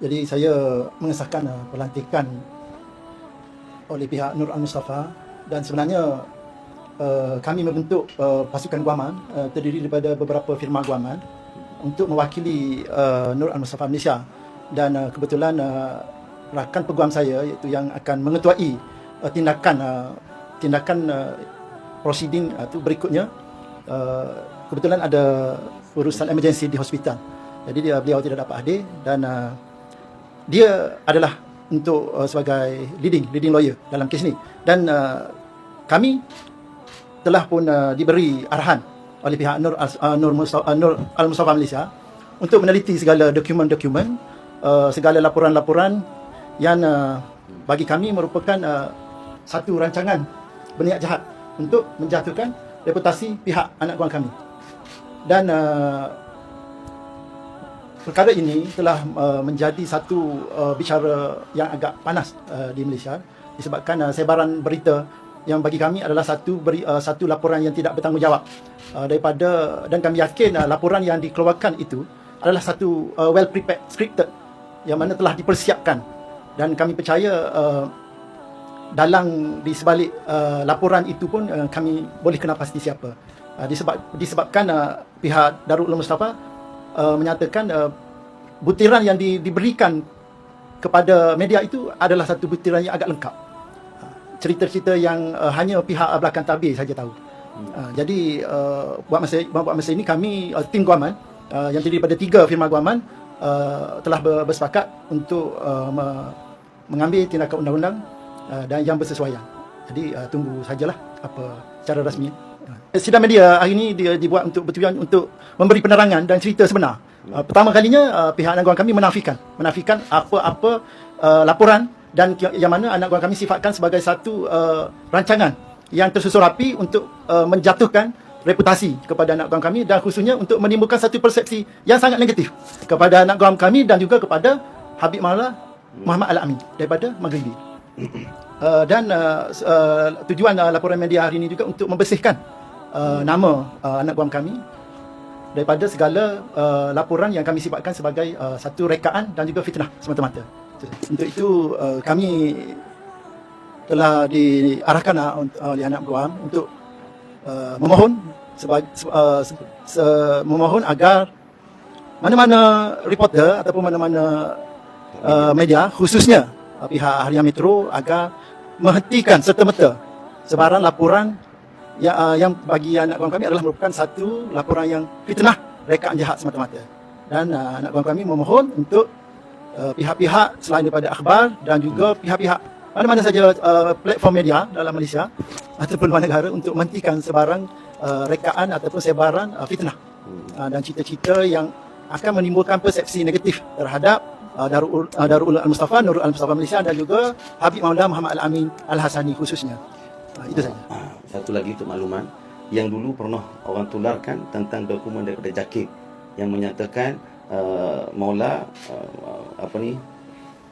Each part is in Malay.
Jadi saya mengesahkan pelantikan oleh pihak Nur Al-Mustafa, dan sebenarnya kami membentuk pasukan guaman terdiri daripada beberapa firma guaman untuk mewakili Nur Al-Mustafa Malaysia, dan kebetulan rakan peguam saya iaitu yang akan mengetuai tindakan proceeding itu berikutnya, kebetulan ada urusan emergency di hospital. Jadi beliau tidak dapat hadir, dan dia adalah untuk sebagai leading lawyer dalam kes ni, dan kami telah pun diberi arahan oleh pihak Nur Al-Mustafa Malaysia untuk meneliti segala dokumen-dokumen, segala laporan-laporan yang bagi kami merupakan satu rancangan berniat jahat untuk menjatuhkan reputasi pihak anak guang kami. Dan perkara ini telah menjadi satu bicara yang agak panas di Malaysia, disebabkan sebaran berita yang bagi kami adalah satu laporan yang tidak bertanggungjawab daripada, dan kami yakin laporan yang dikeluarkan itu adalah satu well prepared, scripted, yang mana telah dipersiapkan, dan kami percaya dalang di sebalik laporan itu pun kami boleh kenal pasti siapa. Disebabkan pihak Darul Ulum Mustafa menyatakan butiran yang diberikan kepada media itu adalah satu butiran yang agak lengkap. Cerita-cerita yang hanya pihak belakang tabir saja tahu. Jadi buat masa ini kami tim guaman yang terdiri daripada 3 firma guaman telah bersepakat untuk mengambil tindakan undang-undang dan yang bersesuaian. Jadi tunggu sajalah apa secara rasmi. Sidang media hari ini dibuat untuk bertujuan untuk memberi penerangan dan cerita sebenar. Pertama kalinya pihak anak guang kami menafikan apa-apa laporan, dan yang mana anak guang kami sifatkan sebagai satu rancangan yang tersusun rapi untuk menjatuhkan reputasi kepada anak guang kami, dan khususnya untuk menimbulkan satu persepsi yang sangat negatif kepada anak guang kami dan juga kepada Habib Maulana Muhammad Al-Amin daripada Maghribi. Dan tujuan laporan media hari ini juga untuk membersihkan nama anak guam kami daripada segala laporan yang kami sifatkan sebagai satu rekaan dan juga fitnah semata-mata. Untuk itu kami telah diarahkan oleh anak guam untuk memohon agar mana-mana reporter ataupun mana-mana media, khususnya pihak Harian Metro, agar menghentikan serta-merta sebarang laporan yang bagi anak guam kami adalah merupakan satu laporan yang fitnah, rekaan jahat semata-mata. Dan anak guam kami memohon untuk pihak-pihak selain daripada akhbar dan juga pihak-pihak mana-mana saja platform media dalam Malaysia ataupun luar negara untuk menghentikan sebarang rekaan ataupun sebaran fitnah dan cerita-cerita yang akan menimbulkan persepsi negatif terhadap Darul Al-Mustafa, Nur Al-Mustafa Malaysia, dan juga Habib Maulana Muhammad Al-Amin Al-Hasani khususnya. Itu saja. Satu lagi untuk makluman, yang dulu pernah orang tularkan tentang dokumen daripada JAKIM yang menyatakan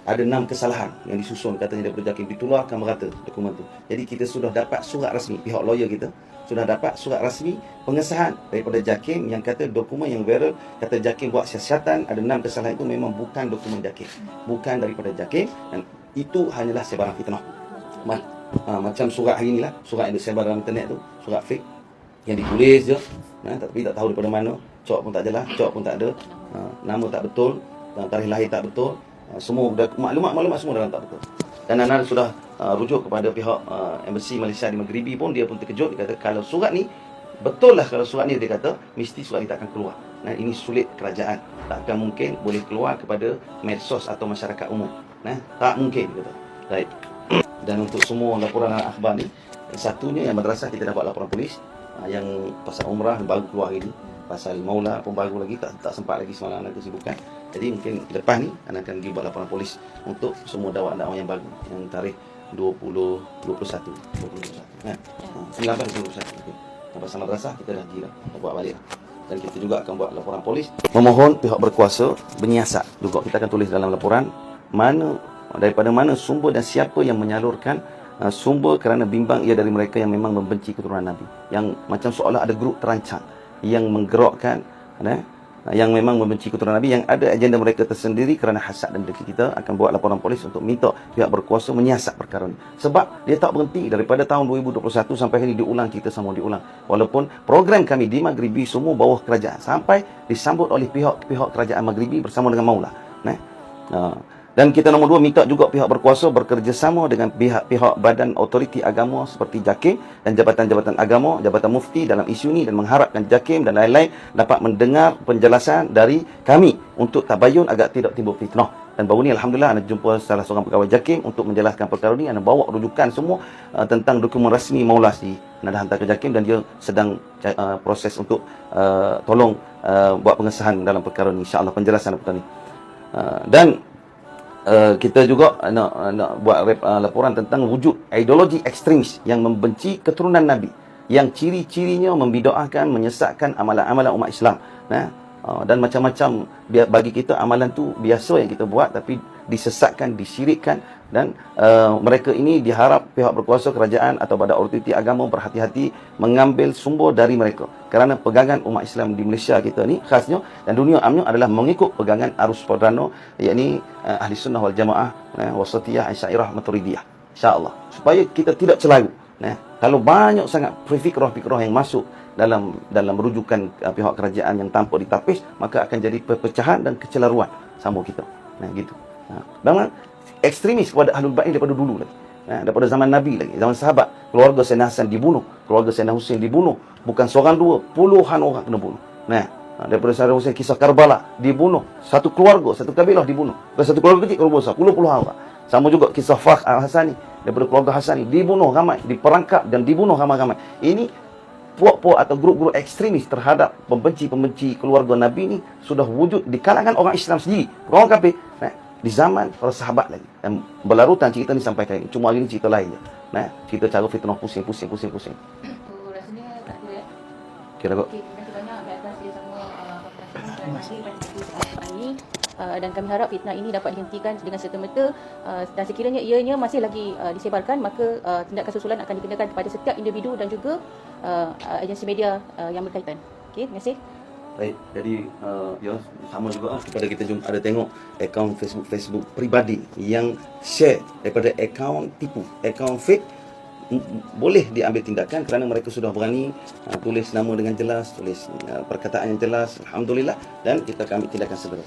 ada 6 kesalahan yang disusun katanya daripada JAKIM, ditularkan merata dokumen tu. Jadi kita sudah dapat surat rasmi, pihak lawyer kita sudah dapat surat rasmi pengesahan daripada JAKIM yang kata dokumen yang viral, kata JAKIM buat siasatan, ada 6 kesalahan itu memang bukan dokumen JAKIM, bukan daripada JAKIM, dan itu hanyalah sebarang fitnah. Macam surat hari inilah, surat yang disebar dalam internet tu, surat fake yang ditulis je, tapi tak tahu daripada mana, cok pun tak jelas, cok pun tak ada, nama tak betul, dan tarikh lahir tak betul, semua maklumat semua dalam tak betul. Dan Anan sudah rujuk kepada pihak Embassy Malaysia di Maghribi pun, dia pun terkejut. Dia kata kalau surat ni betul lah, kalau surat ni dia kata mesti surat ni tak akan keluar. Nah, ini sulit kerajaan, tak akan mungkin boleh keluar kepada medsos atau masyarakat umum. Tak mungkin, dia kata. Baik. Dan untuk semua laporan akhbar ni, satunya yang madrasah kita dapat laporan polis yang pasal umrah baru keluar hari ni, pasal Maula pun baru lagi, tak sempat lagi semalam ada kesibukan. Jadi mungkin lepas ni akan pergi buat laporan polis untuk semua dakwaan-dakwaan yang baru yang tarikh 19 okay. Pasal madrasah kita dah kira buat balik, dan kita juga akan buat laporan polis, memohon pihak berkuasa menyiasat juga. Kita akan tulis dalam laporan daripada mana sumber dan siapa yang menyalurkan sumber, kerana bimbang ia dari mereka yang memang membenci keturunan Nabi, yang macam seolah ada grup terancang yang menggerakkan yang memang membenci keturunan Nabi, yang ada agenda mereka tersendiri kerana hasad dan dengki. Kita akan buat laporan polis untuk minta pihak berkuasa menyiasat perkara ini. Sebab dia tak berhenti daripada tahun 2021 sampai hari ini, diulang, kita sama diulang. Walaupun program kami di Maghribi semua bawah kerajaan, sampai disambut oleh pihak kerajaan Maghribi bersama dengan Maula. Dan kita nombor 2 minta juga pihak berkuasa bekerjasama dengan pihak badan otoriti agama seperti JAKIM dan jabatan-jabatan agama, jabatan mufti dalam isu ini, dan mengharapkan JAKIM dan lain-lain dapat mendengar penjelasan dari kami untuk tabayun agar tidak timbul fitnah. Dan baru ni Alhamdulillah anda jumpa salah seorang pegawai JAKIM untuk menjelaskan perkara ini. Anda bawa rujukan semua tentang dokumen rasmi Maula di anda hantar ke JAKIM, dan dia sedang proses untuk tolong buat pengesahan dalam perkara ini, insya-Allah, penjelasan perkara ini. Dan kita juga nak buat laporan tentang wujud ideologi ekstremis yang membenci keturunan Nabi, yang ciri-cirinya membidaahkan, menyesatkan amalan-amalan umat Islam. Dan macam-macam. Bagi kita amalan tu biasa yang kita buat, tapi disesatkan, disyirikkan, dan mereka ini diharap pihak berkuasa kerajaan atau badan otoriti agama berhati-hati mengambil sumber dari mereka, kerana pegangan umat Islam di Malaysia kita ni khasnya dan dunia amnya adalah mengikut pegangan arus perdana, yakni Ahli Sunnah wal Jamaah, Wasatiyah, Asy'ariyah, Maturidiyah, insya-Allah, supaya kita tidak celaru. Kalau banyak sangat fikrah-fikrah yang masuk dalam rujukan pihak kerajaan yang tanpa ditapis, maka akan jadi perpecahan dan kecelaruan sama kita. Gitu. Memang ekstremis kepada Ahlul Bait daripada dulu lagi. Daripada zaman Nabi lagi, zaman sahabat, keluarga Sayyidina Hasan dibunuh, keluarga Sayyidina Husain dibunuh, bukan seorang dua, puluhan orang kena bunuh. Daripada Sayyidina Husain, kisah Karbala, dibunuh, satu keluarga, satu kabilah dibunuh. Bukan satu keluarga kecil, keluarga besar, puluhan orang. Sama juga kisah Fakh Al-Hasani, daripada keluarga Hasani dibunuh ramai, diperangkap dan dibunuh ramai-ramai. Ini puak-puak atau grup-grup ekstremis terhadap pembenci-pembenci keluarga Nabi ni sudah wujud di kalangan orang Islam sendiri, orang kafir, di zaman para sahabat lagi. Dan berlarutan cerita ni sampai kali ini. Cuma hari ni cerita lain je. Cerita cara fitnah pusing. Rasanya tak ada ya. Kira kok. Okey, terima kasih banyak atas dia semua ini. Dan kami harap fitnah ini dapat dihentikan dengan serta-merta, dan sekiranya ianya masih lagi disebarkan, maka tindakan susulan akan dikenakan kepada setiap individu dan juga agensi media yang berkaitan. Okey, terima kasih. Baik, jadi ya sama juga kepada kita jumpa ada tengok akaun Facebook peribadi yang share daripada akaun tipu, akaun fake, boleh diambil tindakan kerana mereka sudah berani tulis nama dengan jelas, tulis perkataan yang jelas, alhamdulillah, dan kita akan ambil tindakan segera.